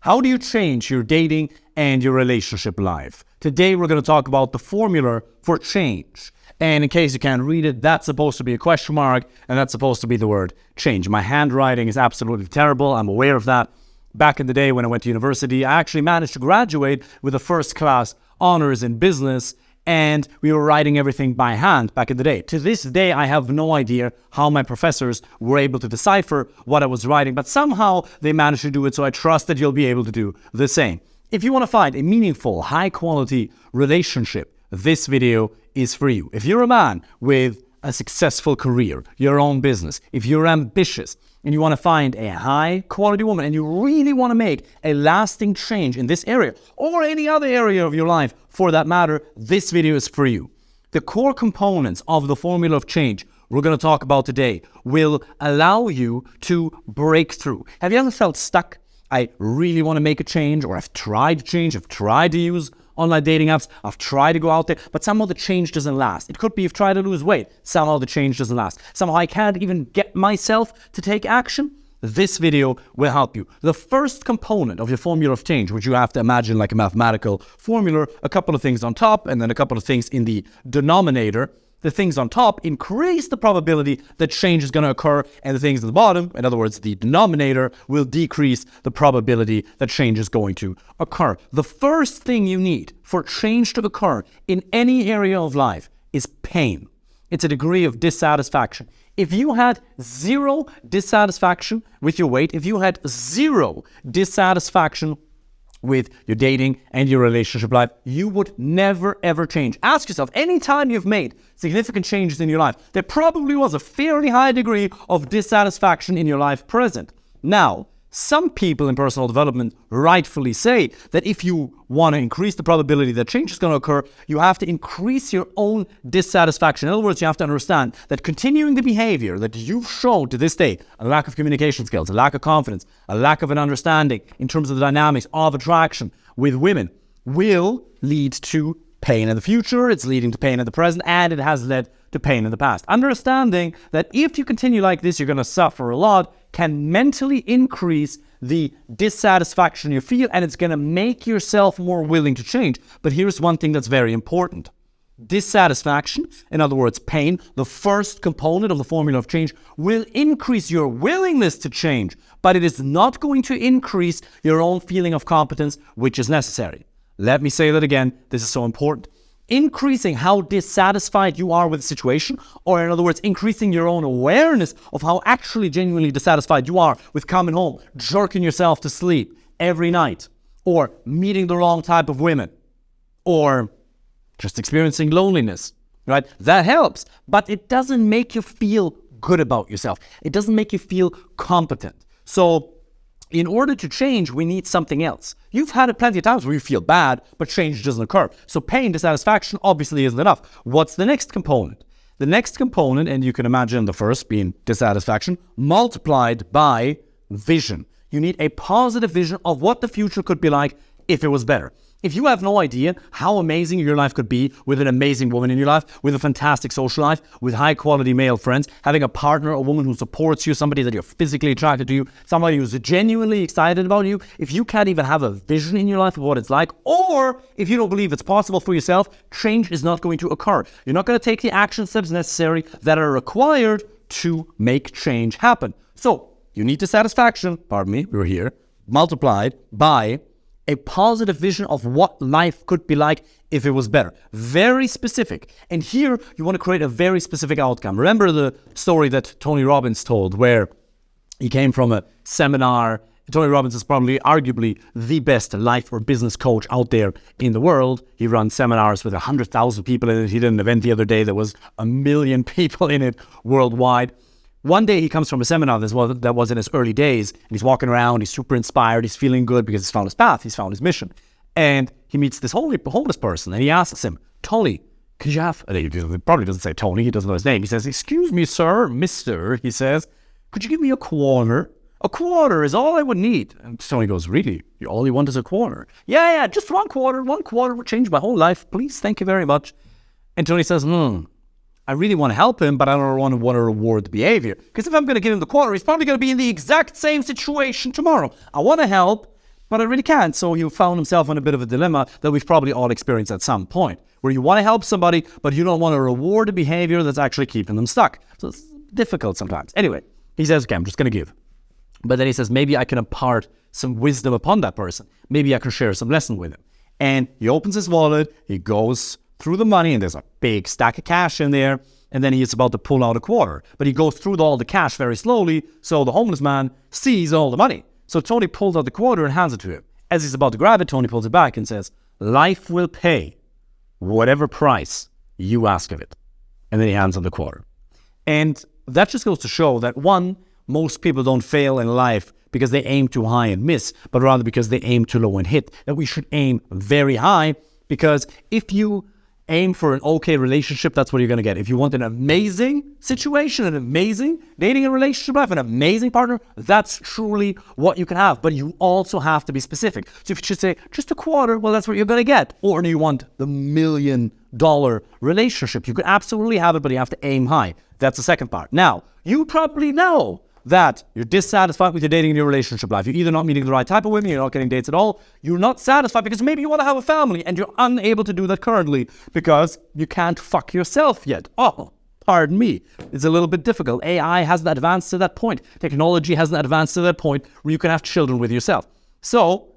How do you change your dating and your relationship life? Today, we're going to talk about the formula for change. And in case you can't read it, that's supposed to be a question mark, and that's supposed to be the word change. My handwriting is absolutely terrible. I'm aware of that. Back in the day when I went to university, I actually managed to graduate with a first-class honors in business, and we were writing everything by hand back in the day. To this day, I have no idea how my professors were able to decipher what I was writing, but somehow they managed to do it, so I trust that you'll be able to do the same. If you want to find a meaningful, high-quality relationship, this video is for you. If you're a man with a successful career, your own business, if you're ambitious, and you want to find a high-quality woman, and you really want to make a lasting change in this area, or any other area of your life for that matter, this video is for you. The core components of the formula of change we're going to talk about today will allow you to break through. Have you ever felt stuck? I really want to make a change, or I've tried to change, I've tried to use online dating apps, I've tried to go out there, but somehow the change doesn't last. It could be you've tried to lose weight, somehow the change doesn't last. Somehow I can't even get myself to take action. This video will help you. The first component of your formula of change, which you have to imagine like a mathematical formula, a couple of things on top and then a couple of things in the denominator. The things on top increase the probability that change is going to occur, and the things at the bottom, in other words, the denominator, will decrease the probability that change is going to occur. The first thing you need for change to occur in any area of life is pain. It's a degree of dissatisfaction. If you had zero dissatisfaction with your weight, if you had zero dissatisfaction with your dating and your relationship life, you would never ever change. Ask yourself, anytime you've made significant changes in your life, there probably was a fairly high degree of dissatisfaction in your life present. Now, some people in personal development rightfully say that if you want to increase the probability that change is going to occur, you have to increase your own dissatisfaction. In other words, you have to understand that continuing the behavior that you've shown to this day, a lack of communication skills, a lack of confidence, a lack of an understanding in terms of the dynamics of attraction with women, will lead to pain in the future, it's leading to pain in the present, and it has led to pain in the past. Understanding that if you continue like this, you're going to suffer a lot, can mentally increase the dissatisfaction you feel, and it's going to make yourself more willing to change. But here's one thing that's very important. Dissatisfaction, in other words, pain, the first component of the formula of change, will increase your willingness to change, but it is not going to increase your own feeling of competence, which is necessary. Let me say that again. This is so important. Increasing how dissatisfied you are with the situation, or in other words, increasing your own awareness of how actually genuinely dissatisfied you are with coming home, jerking yourself to sleep every night, or meeting the wrong type of women, or just experiencing loneliness, right? That helps, but it doesn't make you feel good about yourself. It doesn't make you feel competent. So in order to change, we need something else. You've had it plenty of times where you feel bad, but change doesn't occur. So pain, dissatisfaction obviously isn't enough. What's the next component? The next component, and you can imagine the first being dissatisfaction, multiplied by vision. You need a positive vision of what the future could be like if it was better. If you have no idea how amazing your life could be with an amazing woman in your life, with a fantastic social life, with high-quality male friends, having a partner, a woman who supports you, somebody that you're physically attracted to, somebody who's genuinely excited about you, if you can't even have a vision in your life of what it's like, or if you don't believe it's possible for yourself, change is not going to occur. You're not going to take the action steps necessary that are required to make change happen. So you need dissatisfaction, pardon me, we're here, multiplied by a positive vision of what life could be like if it was better. Very specific. And here, you want to create a very specific outcome. Remember the story that Tony Robbins told, where he came from a seminar. Tony Robbins is probably arguably the best life or business coach out there in the world. He runs seminars with 100,000 people in it. He did an event the other day that was 1 million people in it worldwide. One day he comes from a seminar that was in his early days, and he's walking around, he's super inspired, he's feeling good because he's found his path, he's found his mission. And he meets this homeless person, and he asks him, Tony, could you have, he probably doesn't say Tony, he doesn't know his name. He says, excuse me, sir, mister, he says, could you give me a quarter? A quarter is all I would need. And Tony goes, really? All you want is a quarter? Yeah, just one quarter would change my whole life. Please, thank you very much. And Tony says, I really want to help him, but I don't want to reward the behavior. Because if I'm going to give him the quarter, he's probably going to be in the exact same situation tomorrow. I want to help, but I really can't. So he found himself in a bit of a dilemma that we've probably all experienced at some point, where you want to help somebody, but you don't want to reward a behavior that's actually keeping them stuck. So it's difficult sometimes. Anyway, he says, okay, I'm just going to give. But then he says, maybe I can impart some wisdom upon that person. Maybe I can share some lesson with him. And he opens his wallet, he goes through the money, and there's a big stack of cash in there. And then he is about to pull out a quarter. But he goes through all the cash very slowly, so the homeless man sees all the money. So Tony pulls out the quarter and hands it to him. As he's about to grab it, Tony pulls it back and says, life will pay whatever price you ask of it. And then he hands him the quarter. And that just goes to show that, one, most people don't fail in life because they aim too high and miss, but rather because they aim too low and hit. That we should aim very high, because if you aim for an okay relationship, that's what you're going to get. If you want an amazing situation, an amazing dating and relationship life, an amazing partner, that's truly what you can have. But you also have to be specific. So if you should say just a quarter, well, that's what you're going to get. Or do you want the $1 million relationship? You could absolutely have it, but you have to aim high. That's the second part. Now, you probably know that you're dissatisfied with your dating and your relationship life. You're either not meeting the right type of women, you're not getting dates at all, you're not satisfied because maybe you want to have a family and you're unable to do that currently because you can't fuck yourself yet. Oh, pardon me. It's a little bit difficult. AI hasn't advanced to that point. Technology hasn't advanced to that point where you can have children with yourself. So,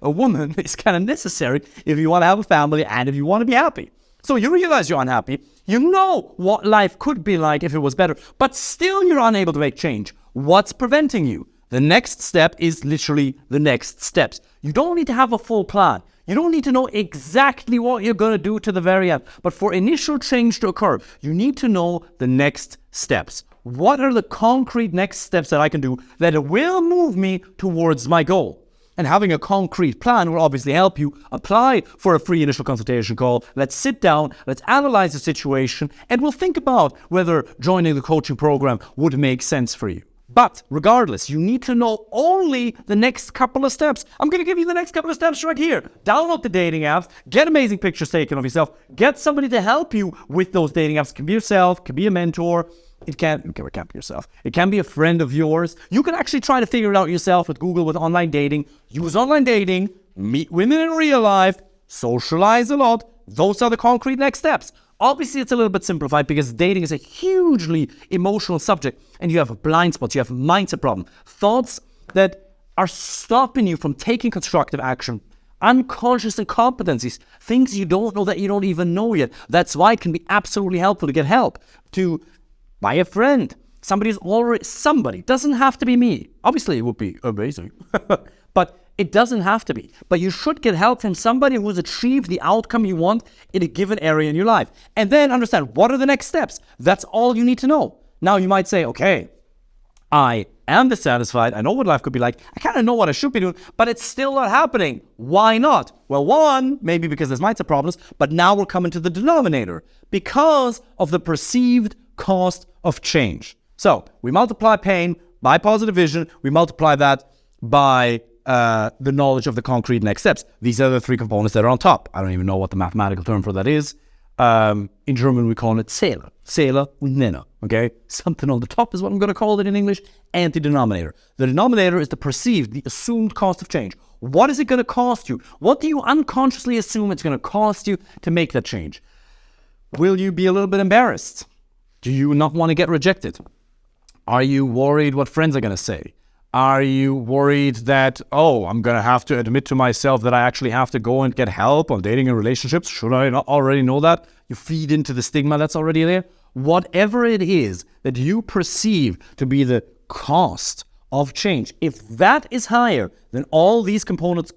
a woman is kind of necessary if you want to have a family and if you want to be happy. So you realize you're unhappy. You know what life could be like if it was better, but still you're unable to make change. What's preventing you? The next step is literally the next steps. You don't need to have a full plan. You don't need to know exactly what you're going to do to the very end. But for initial change to occur, you need to know the next steps. What are the concrete next steps that I can do that will move me towards my goal? And having a concrete plan will obviously help you apply for a free initial consultation call. Let's sit down, let's analyze the situation, and we'll think about whether joining the coaching program would make sense for you. But regardless, you need to know only the next couple of steps. I'm going to give you the next couple of steps right here. Download the dating apps, get amazing pictures taken of yourself, get somebody to help you with those dating apps. It can be yourself, it can be a mentor. It can't be yourself. It can be a friend of yours. You can actually try to figure it out yourself with Google, with online dating. Use online dating, meet women in real life, socialize a lot. Those are the concrete next steps. Obviously, it's a little bit simplified because dating is a hugely emotional subject and you have blind spots, you have mindset problems, thoughts that are stopping you from taking constructive action, unconscious incompetencies, things you don't know that you don't even know yet. That's why it can be absolutely helpful to get help, to buy a friend. Somebody, doesn't have to be me. Obviously, it would be amazing, but it doesn't have to be. But you should get help from somebody who's achieved the outcome you want in a given area in your life. And then understand, what are the next steps? That's all you need to know. Now, you might say, okay, I am dissatisfied. I know what life could be like. I kind of know what I should be doing, but it's still not happening. Why not? Well, one, maybe because there's mindset problems, but now we're coming to the denominator. Because of the perceived cost of change. So we multiply pain by positive vision. We multiply that by the knowledge of the concrete next steps. These are the three components that are on top. I don't even know what the mathematical term for that is. In German, we call it Zähler. Zähler und Nenner. Okay? Something on the top is what I'm going to call it in English. And the denominator. The denominator is the perceived, the assumed cost of change. What is it going to cost you? What do you unconsciously assume it's going to cost you to make that change? Will you be a little bit embarrassed? Do you not want to get rejected? Are you worried what friends are going to say? Are you worried that, I'm going to have to admit to myself that I actually have to go and get help on dating and relationships? Should I not already know that? You feed into the stigma that's already there. Whatever it is that you perceive to be the cost of change, if that is higher than all these components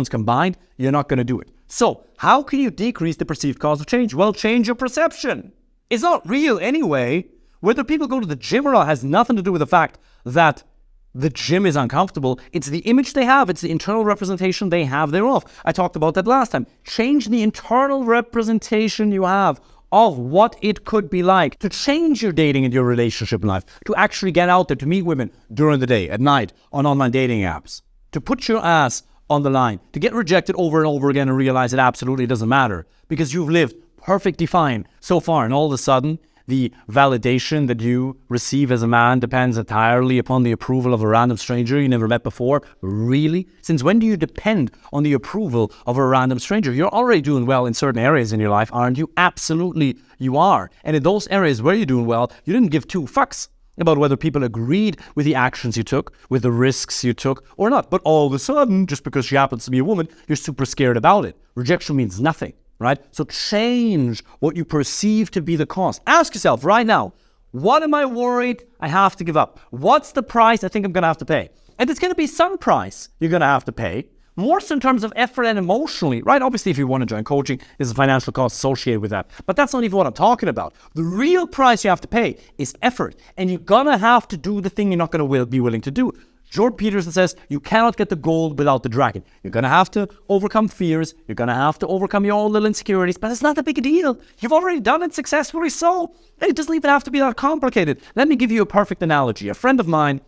combined, you're not going to do it. So how can you decrease the perceived cost of change? Well, change your perception. It's not real anyway. Whether people go to the gym or not has nothing to do with the fact that the gym is uncomfortable. It's the image they have. It's the internal representation they have thereof. I talked about that last time. Change the internal representation you have of what it could be like to change your dating and your relationship life, to actually get out there to meet women during the day, at night, on online dating apps, to put your ass on the line, to get rejected over and over again and realize it absolutely doesn't matter because you've lived perfectly fine so far, and all of a sudden the validation that you receive as a man depends entirely upon the approval of a random stranger you never met before? Really? Since when do you depend on the approval of a random stranger? You're already doing well in certain areas in your life, aren't you? Absolutely, you are. And in those areas where you're doing well, you didn't give two fucks about whether people agreed with the actions you took, with the risks you took, or not. But all of a sudden, just because she happens to be a woman, you're super scared about it. Rejection means nothing, right? So change what you perceive to be the cost. Ask yourself right now, what am I worried I have to give up? What's the price I think I'm going to have to pay? And it's going to be some price you're going to have to pay, more so in terms of effort and emotionally, right? Obviously, if you want to join coaching, there's a financial cost associated with that. But that's not even what I'm talking about. The real price you have to pay is effort. And you're going to have to do the thing you're not going to be willing to do. Jordan Peterson says, you cannot get the gold without the dragon. You're going to have to overcome fears. You're going to have to overcome your own little insecurities. But it's not that big a deal. You've already done it successfully, so it doesn't even have to be that complicated. Let me give you a perfect analogy. A friend of mine,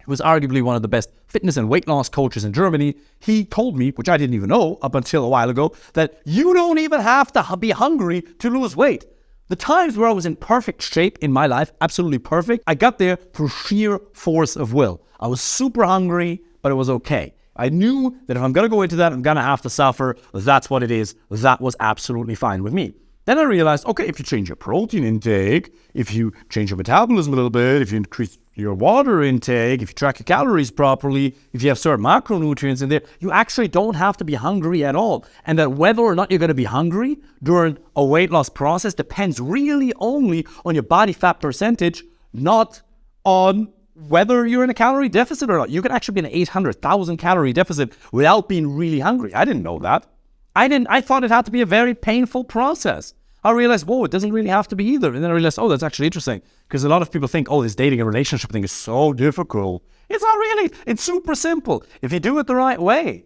who was arguably one of the best fitness and weight loss coaches in Germany, he told me, which I didn't even know up until a while ago, that you don't even have to be hungry to lose weight. The times where I was in perfect shape in my life, absolutely perfect, I got there through sheer force of will. I was super hungry, but it was okay. I knew that if I'm going to go into that, I'm going to have to suffer. That's what it is. That was absolutely fine with me. Then I realized, okay, if you change your protein intake, if you change your metabolism a little bit, if you increase your water intake, if you track your calories properly, if you have certain macronutrients in there, you actually don't have to be hungry at all. And that whether or not you're going to be hungry during a weight loss process depends really only on your body fat percentage, not on whether you're in a calorie deficit or not. You can actually be in an 800,000 calorie deficit without being really hungry. I didn't know that. I thought it had to be a very painful process. I realized, whoa, it doesn't really have to be either. And then I realized, oh, that's actually interesting. Because a lot of people think, oh, this dating and relationship thing is so difficult. It's not really. It's super simple. If you do it the right way,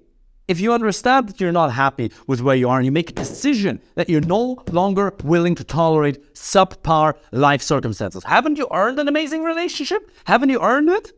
if you understand that you're not happy with where you are and you make a decision that you're no longer willing to tolerate subpar life circumstances. Haven't you earned an amazing relationship? Haven't you earned it?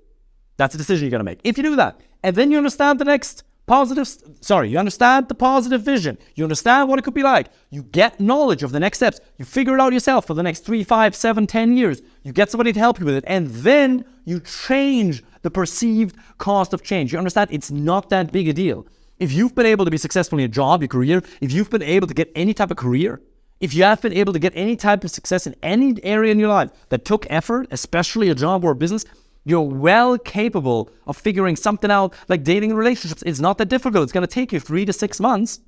That's a decision you're going to make. If you do that, and then you understand you understand the positive vision. You understand what it could be like. You get knowledge of the next steps. You figure it out yourself for the next 3, 5, 7, 10 years. You get somebody to help you with it. And then you change the perceived cost of change. You understand it's not that big a deal. If you've been able to be successful in your job, your career, if you've been able to get any type of career, if you have been able to get any type of success in any area in your life that took effort, especially a job or a business, you're well capable of figuring something out like dating and relationships. It's not that difficult. It's going to take you 3 to 6 months,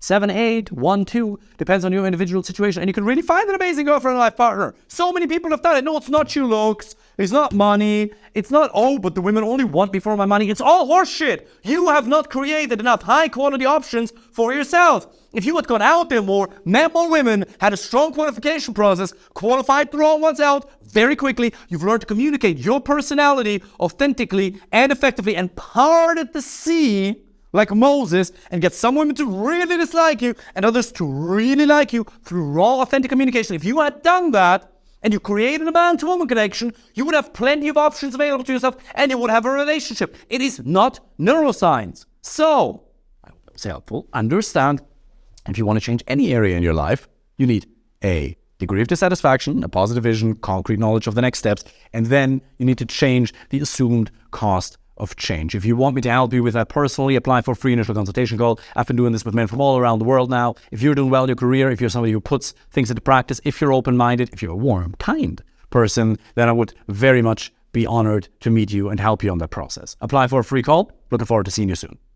7, 8, 1, 2, depends on your individual situation. And you can really find an amazing girlfriend or life partner. So many people have done it. No, it's not your looks. It's not money. It's not, oh, but the women only want me for my money. It's all horseshit. You have not created enough high quality options for yourself. If you had gone out there more, met more women, had a strong qualification process, qualified the wrong ones out very quickly, you've learned to communicate your personality authentically and effectively and parted the sea like Moses and get some women to really dislike you and others to really like you through raw, authentic communication. If you had done that and you created a man-to-woman connection, you would have plenty of options available to yourself and you would have a relationship. It is not neuroscience. So, I hope that was helpful. Understand, if you want to change any area in your life, you need a degree of dissatisfaction, a positive vision, concrete knowledge of the next steps, and then you need to change the assumed cost of change. If you want me to help you with that personally, apply for a free initial consultation call. I've been doing this with men from all around the world now. If you're doing well in your career, if you're somebody who puts things into practice, if you're open-minded, if you're a warm, kind person, then I would very much be honored to meet you and help you on that process. Apply for a free call. Looking forward to seeing you soon.